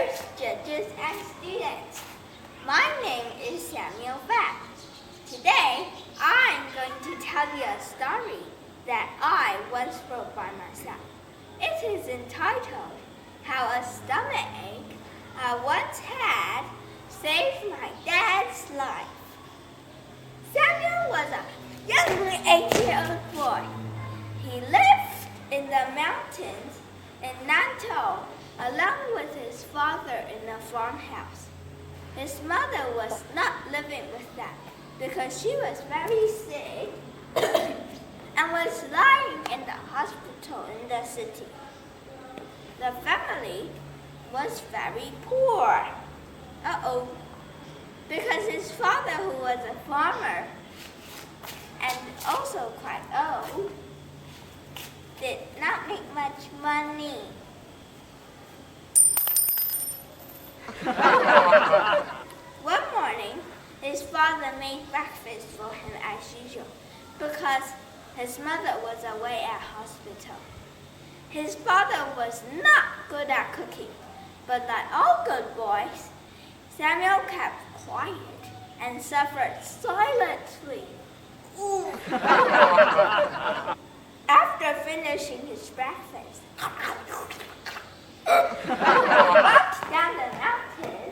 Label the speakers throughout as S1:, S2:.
S1: Teachers, judges, and students, my name is Samuel Fact. Today, I'm going to tell you a story that I once wrote by myself. It is entitled, How a Stomachache I Once Had Saved My Dad's Life. Samuel was a young 8-year-old boy. He lived in the mountains in Nantou along with his father in a farmhouse. His mother was not living with them because she was very sick and was lying in the hospital in the city. The family was very poor. Because his father, who was a farmer and also quite old, did not make much money. One morning, his father made breakfast for him as usual because his mother was away at hospital. His father was not good at cooking, but like all good boys, Samuel kept quiet and suffered silently. After finishing his breakfast, he walked down the mountain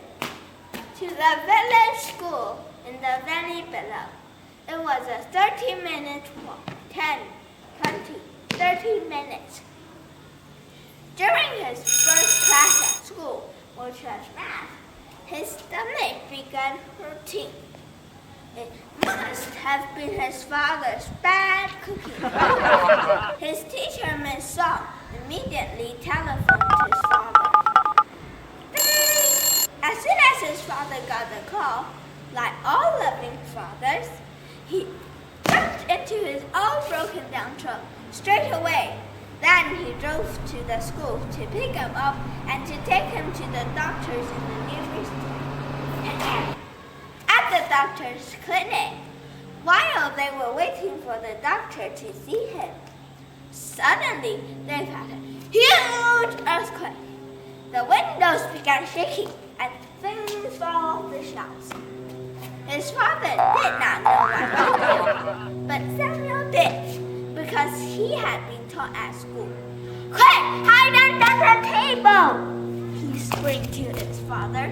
S1: to the village school in the valley below. It was a 30-minute walk, 10, 20, 30 minutes. During his first class at school, which was math, his stomach began hurting. It must have been his father's bad cooking. His teacher, Miss Song, immediately telephoned his father. As soon as his father got the call, like all loving fathers, he jumped into his own broken down truck straight away. Then he drove to the school to pick him up and to take him to the doctors in the nearest town. At the doctor's clinic, while they were waiting for the doctor to see him, suddenly they felt a huge earthquake. The windows began shaking and things fell off the shelves. His father did not know what to do, but Samuel did because he had been taught at school. "Quick, hide under the table!" he screamed to his father.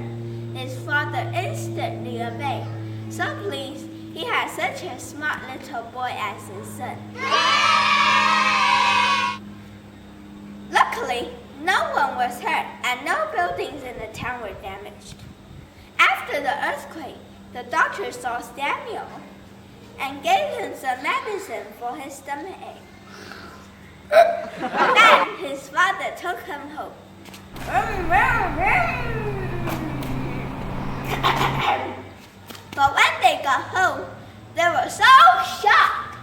S1: His father instantly obeyed, so pleased he had such a smart little boy as his son. Luckily, no one was hurt and no buildings in the town were damaged. After the earthquake, the doctor saw Samuel and gave him some medicine for his stomachache. Then his father took him home. But when they got home, they were so shocked.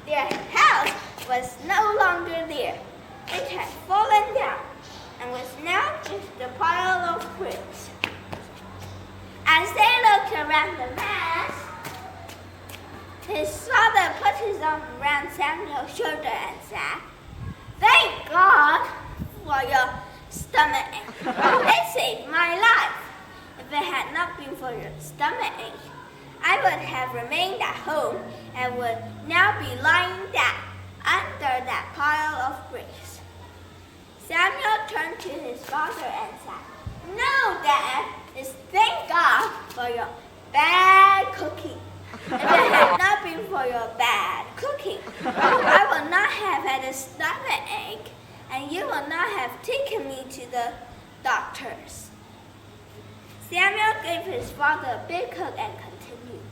S1: Their house was no longer there. It had fallen down and was now just a pile of bricks. As they looked around the mess, his father put his arm around Samuel's shoulder and said, "Thank God for your stomachache. It saved my life. If it had not been for your stomachache, I would have remained at home and would now be lying down under that pile of bricks." Samuel turned to his father and said, "No, Dad, it's thank God for your bad cooking. If it had not been for your bad cooking, I would not have had a stomachache and you would not have taken me to the doctors." Samuel gave his father a big hug and continued,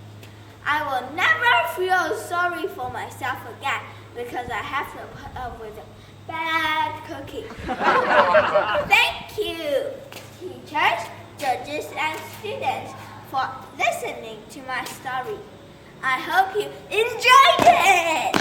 S1: "I will never feel sorry for myself again because I have to put up with bad cooking." Thank you, teachers, judges, and students for listening to my story. I hope you enjoyed it!